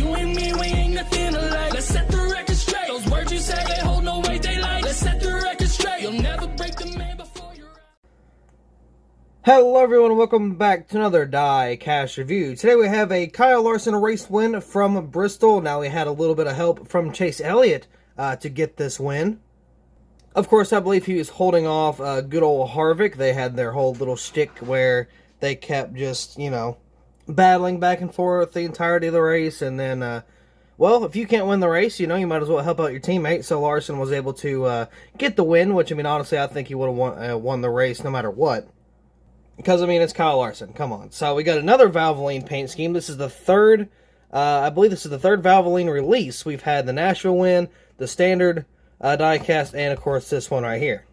You and me, we ain't nothing alike. Let's set the record straight. Those words you say, they hold no weight, they like. Let's set the record straight. You'll never break the man before you're out. Hello everyone, welcome back to another Diecast review. Today we have a Kyle Larson race win from Bristol. Now we had a little bit of help from Chase Elliott to get this win. Of course, I believe he was holding off good old Harvick. They had their whole little shtick where they kept just, you know, battling back and forth the entirety of the race. And then, well, if you can't win the race, you know, you might as well help out your teammate. So Larson was able to get the win, which, I mean, honestly, I think he would have won the race no matter what. Because, I mean, it's Kyle Larson. Come on. So we got another Valvoline paint scheme. This is the third, I believe this is the third Valvoline release. We've had the Nashville win, the standard diecast, and of course this one right here.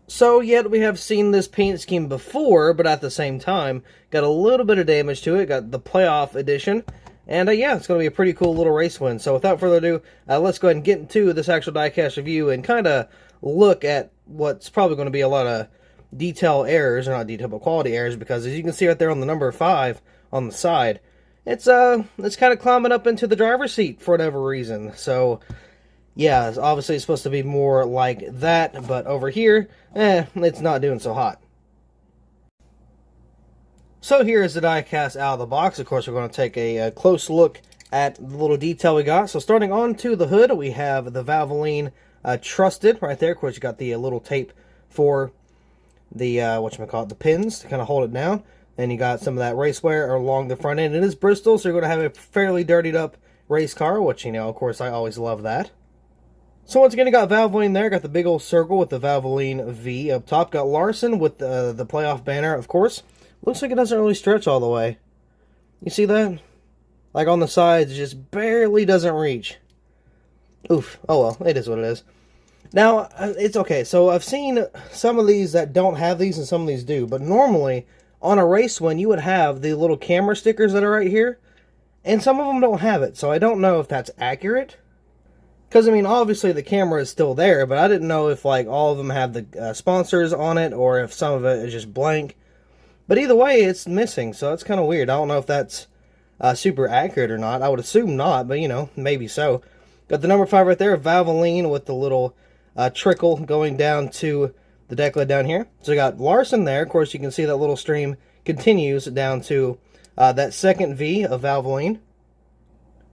So yet we have seen this paint scheme before, but at the same time got a little bit of damage to it. Got the playoff edition, and yeah, it's going to be a pretty cool little race win. So without further ado, let's go ahead and get into this actual diecast review and kind of look at what's probably going to be a lot of detail errors, or not detail but quality errors, because as you can see right there on the number 5 on the side, it's kind of climbing up into the driver's seat for whatever reason. So yeah, obviously it's supposed to be more like that, but over here, it's not doing so hot. So here is the diecast out of the box. Of course, we're going to take a close look at the little detail we got. So starting onto the hood, we have the Valvoline Trusted right there. Of course, you got the little tape for the, the pins to kind of hold it down. And you got some of that race wear along the front end. It is Bristol, so you're going to have a fairly dirtied up race car, which, you know, of course, I always love that. So once again, you got Valvoline there. Got the big old circle with the Valvoline V up top. Got Larson with the playoff banner, of course. Looks like it doesn't really stretch all the way. You see that? Like on the sides, it just barely doesn't reach. Oof. Oh well, it is what it is. Now, it's okay. So I've seen some of these that don't have these and some of these do. But normally, on a race win, you would have the little camera stickers that are right here. And some of them don't have it. So I don't know if that's accurate. Because, I mean, obviously the camera is still there, but I didn't know if, like, all of them have the sponsors on it, or if some of it is just blank. But either way, it's missing, so it's kind of weird. I don't know if that's super accurate or not. I would assume not, but, you know, maybe so. Got the number 5 right there, Valvoline, with the little trickle going down to the deck lid down here. So we got Larson there. Of course, you can see that little stream continues down to that second V of Valvoline.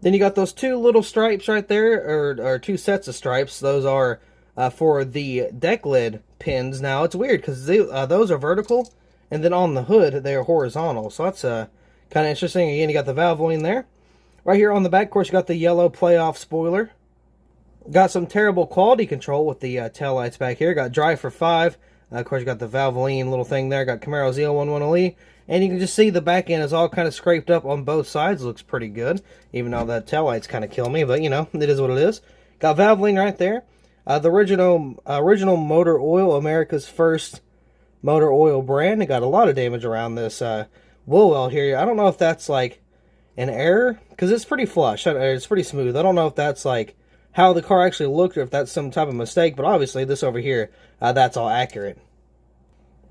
Then you got those two little stripes right there, or two sets of stripes. Those are for the deck lid pins. Now, it's weird because those are vertical, and then on the hood, they are horizontal. So that's kind of interesting. Again, you got the Valvoline there. Right here on the back, of course, you got the yellow playoff spoiler. Got some terrible quality control with the taillights back here. Got drive for 5. Of course, you got the Valvoline little thing there. Got Camaro ZL1 1LE. And you can just see the back end is all kind of scraped up on both sides. Looks pretty good. Even though the taillights kind of kill me. But, you know, it is what it is. Got Valvoline right there. The original motor oil. America's first motor oil brand. It got a lot of damage around this wheel well here. I don't know if that's, like, an error. Because it's pretty flush. It's pretty smooth. I don't know if that's, like, how the car actually looked, or if that's some type of mistake. But obviously, this over here, that's all accurate.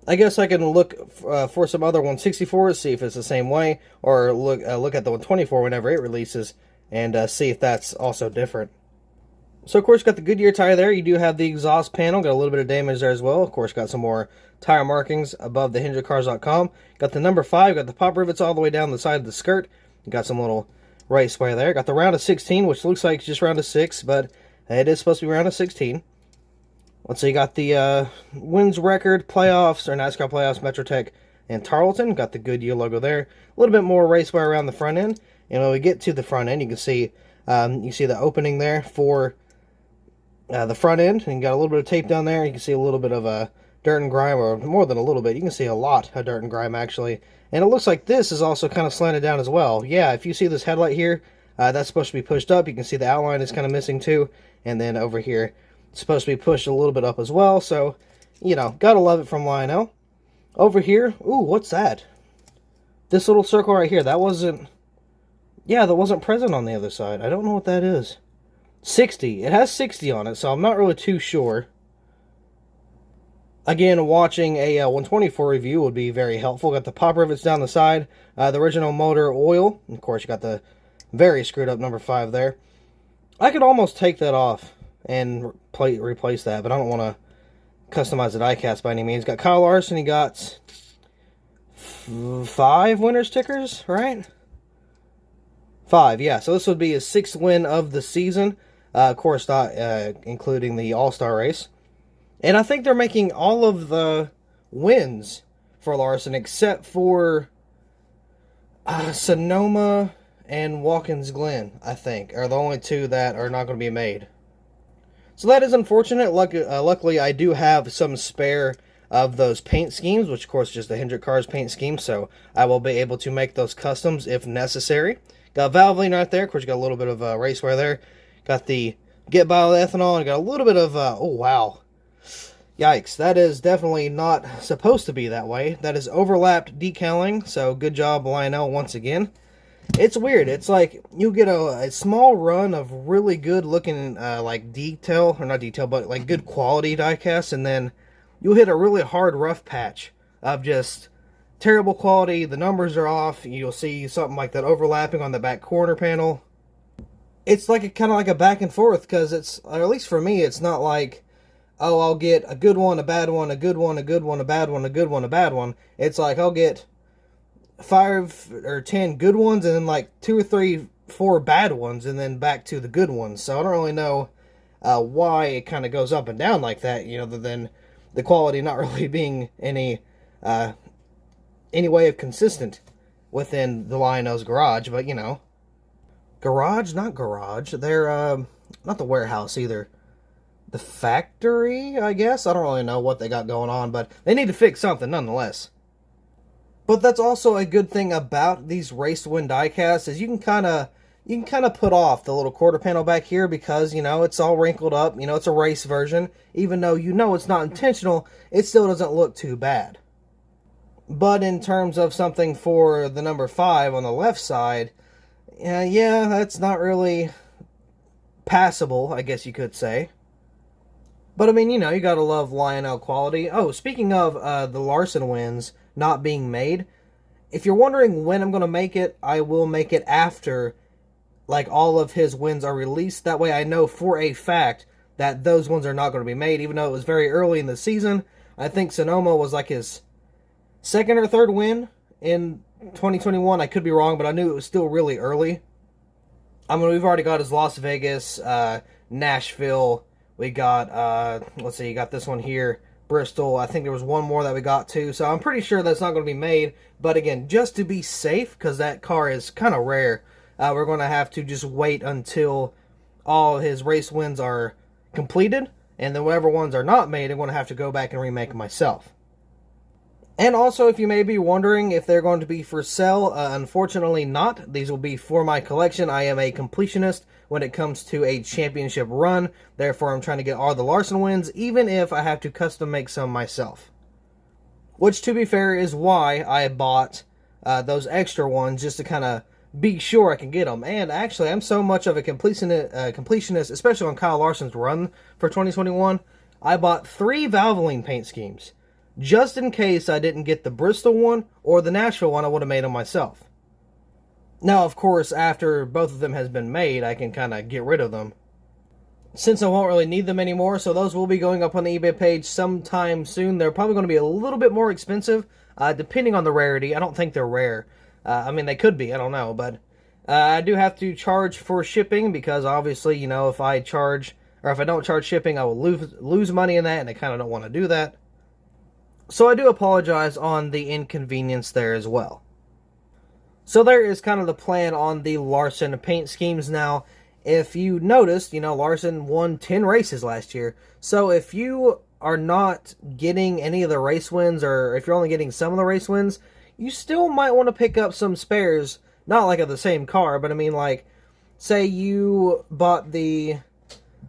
I guess I can look for some other 164s, see if it's the same way, or look at the 124 whenever it releases, and see if that's also different. So, of course, you got the Goodyear tire there. You do have the exhaust panel. Got a little bit of damage there as well. Of course, got some more tire markings above the hingeofcars.com. Got the number 5. Got the pop rivets all the way down the side of the skirt. Got some little race wear there. Got the round of 16, which looks like it's just round of 6, but it is supposed to be round of 16. Let's see, you got the wins record, playoffs, or NASCAR playoffs, Metrotech, and Tarleton. Got the Goodyear logo there. A little bit more race wear around the front end. And when we get to the front end, you can see the opening there for the front end. And you got a little bit of tape down there. You can see a little bit of dirt and grime, or more than a little bit. You can see a lot of dirt and grime, actually. And it looks like this is also kind of slanted down as well. Yeah, if you see this headlight here, that's supposed to be pushed up. You can see the outline is kind of missing too. And then over here, it's supposed to be pushed a little bit up as well. So, you know, gotta love it from Lionel. Over here, ooh, what's that? This little circle right here, that wasn't present on the other side. I don't know what that is. 60. It has 60 on it, so I'm not really too sure. Again, watching a 124 review would be very helpful. Got the pop rivets down the side, the original motor oil. Of course, you got the Very screwed up number 5 there. I could almost take that off and replace that, but I don't want to customize the diecast by any means. Got Kyle Larson. He got 5 winner stickers, right? 5, yeah. So this would be his 6th win of the season. Of course, not including the All-Star race. And I think they're making all of the wins for Larson except for Sonoma and Watkins Glen, I think, are the only 2 that are not going to be made. So that is unfortunate. Luckily, I do have some spare of those paint schemes, which of course is just the Hendrick Cars paint scheme, so I will be able to make those customs if necessary. Got Valvoline right there. Of course, you got a little bit of racewear there. Got the Get Bioethanol, and got a little bit of, oh wow. Yikes, that is definitely not supposed to be that way. That is overlapped decaling, so good job, Lionel, once again. It's weird. It's like you get a small run of really good looking, like detail, or not detail, but like good quality diecast, and then you'll hit a really hard rough patch of just terrible quality. The numbers are off. You'll see something like that overlapping on the back corner panel. It's like kind of like a back and forth, because it's, or at least for me, it's not like, oh, I'll get a good one, a bad one, a good one, a good one, a bad one, a good one, a bad one. It's like I'll get 5 or 10 good ones, and then like 2 or 3, 4 bad ones, and then back to the good ones. So I don't really know why it kind of goes up and down like that, you know, other than the quality not really being any way of consistent within the Lionel's garage. But, you know, garage, not garage. They're not the warehouse either. The factory, I guess. I don't really know what they got going on, but they need to fix something nonetheless. But that's also a good thing about these race to win diecasts, is you can kind of put off the little quarter panel back here, because, you know, it's all wrinkled up. You know, it's a race version. Even though you know it's not intentional, it still doesn't look too bad. But in terms of something for the number 5 on the left side, yeah, that's not really passable, I guess you could say. But, I mean, you know, you gotta love Lionel quality. Oh, speaking of the Larson wins not being made, if you're wondering when I'm going to make it, I will make it after, like, all of his wins are released. That way I know for a fact that those ones are not going to be made, even though it was very early in the season. I think Sonoma was like his 2nd or 3rd win in 2021. I could be wrong, but I knew it was still really early. I mean, we've already got his Las Vegas, Nashville. We got, let's see, you got this one here, Bristol. I think there was one more that we got too. So I'm pretty sure that's not going to be made. But again, just to be safe, because that car is kind of rare, we're going to have to just wait until all his race wins are completed. And then whatever ones are not made, I'm going to have to go back and remake them myself. And also, if you may be wondering if they're going to be for sale, unfortunately not. These will be for my collection. I am a completionist when it comes to a championship run. Therefore, I'm trying to get all the Larson wins, even if I have to custom make some myself. Which, to be fair, is why I bought those extra ones, just to kind of be sure I can get them. And actually, I'm so much of a completionist, especially on Kyle Larson's run for 2021, I bought 3 Valvoline paint schemes. Just in case I didn't get the Bristol one or the Nashville one, I would have made them myself. Now, of course, after both of them has been made, I can kind of get rid of them, since I won't really need them anymore. So those will be going up on the eBay page sometime soon. They're probably going to be a little bit more expensive, depending on the rarity. I don't think they're rare. I mean, they could be. I don't know. But I do have to charge for shipping, because obviously, you know, if I don't charge shipping, I will lose money in that, and I kind of don't want to do that. So I do apologize on the inconvenience there as well. So there is kind of the plan on the Larson paint schemes. Now, if you noticed, you know, Larson won 10 races last year. So if you are not getting any of the race wins, or if you're only getting some of the race wins, you still might want to pick up some spares. Not like of the same car, but I mean, like, say you bought the,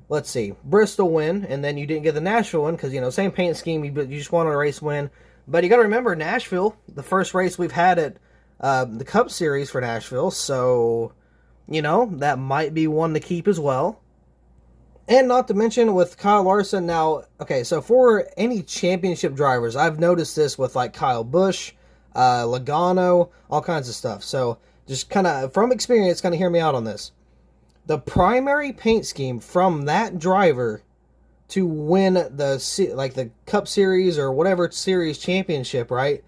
let's see, Bristol win, and then you didn't get the Nashville win, because, you know, same paint scheme, but you just wanted a race win. But you got to remember, Nashville, the first race we've had at the Cup Series for Nashville, so, you know, that might be one to keep as well. And not to mention with Kyle Larson, now, okay, so for any championship drivers, I've noticed this with, like, Kyle Busch, Logano, all kinds of stuff. So just kind of, from experience, kind of hear me out on this. The primary paint scheme from that driver to win the Cup Series or whatever series championship, right?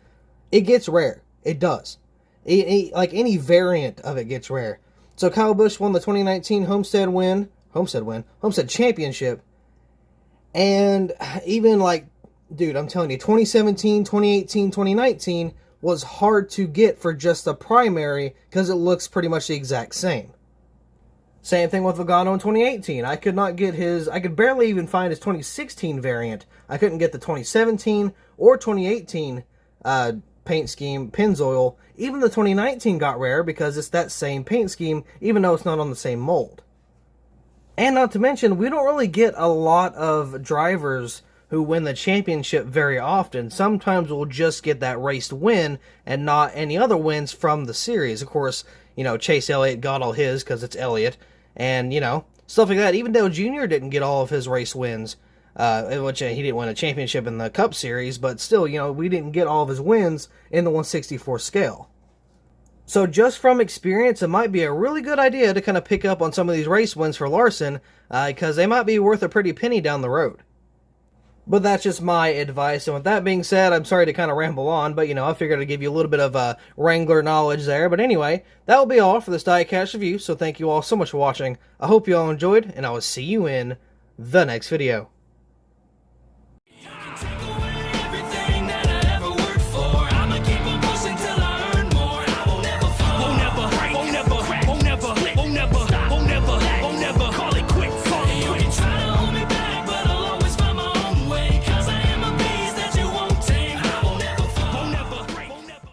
It gets rare. It does. Like any variant of it gets rare. So Kyle Busch won the 2019 Homestead Championship. And even like, dude, I'm telling you, 2017, 2018, 2019 was hard to get for just the primary because it looks pretty much the exact same. Same thing with Logano in 2018. I could barely even find his 2016 variant. I couldn't get the 2017 or 2018 paint scheme, Pennzoil. Even the 2019 got rare because it's that same paint scheme, even though it's not on the same mold. And not to mention, we don't really get a lot of drivers who win the championship very often. Sometimes we'll just get that race win and not any other wins from the series. Of course, Chase Elliott got all his because it's Elliott. And, stuff like that. Even Dale Jr. didn't get all of his race wins, which he didn't win a championship in the Cup Series, but still, we didn't get all of his wins in the 1/64 scale. So just from experience, it might be a really good idea to kind of pick up on some of these race wins for Larson, because they might be worth a pretty penny down the road. But that's just my advice, and with that being said, I'm sorry to kind of ramble on, but, I figured I'd give you a little bit of Wrangler knowledge there. But anyway, that will be all for this diecast review, so thank you all so much for watching. I hope you all enjoyed, and I will see you in the next video.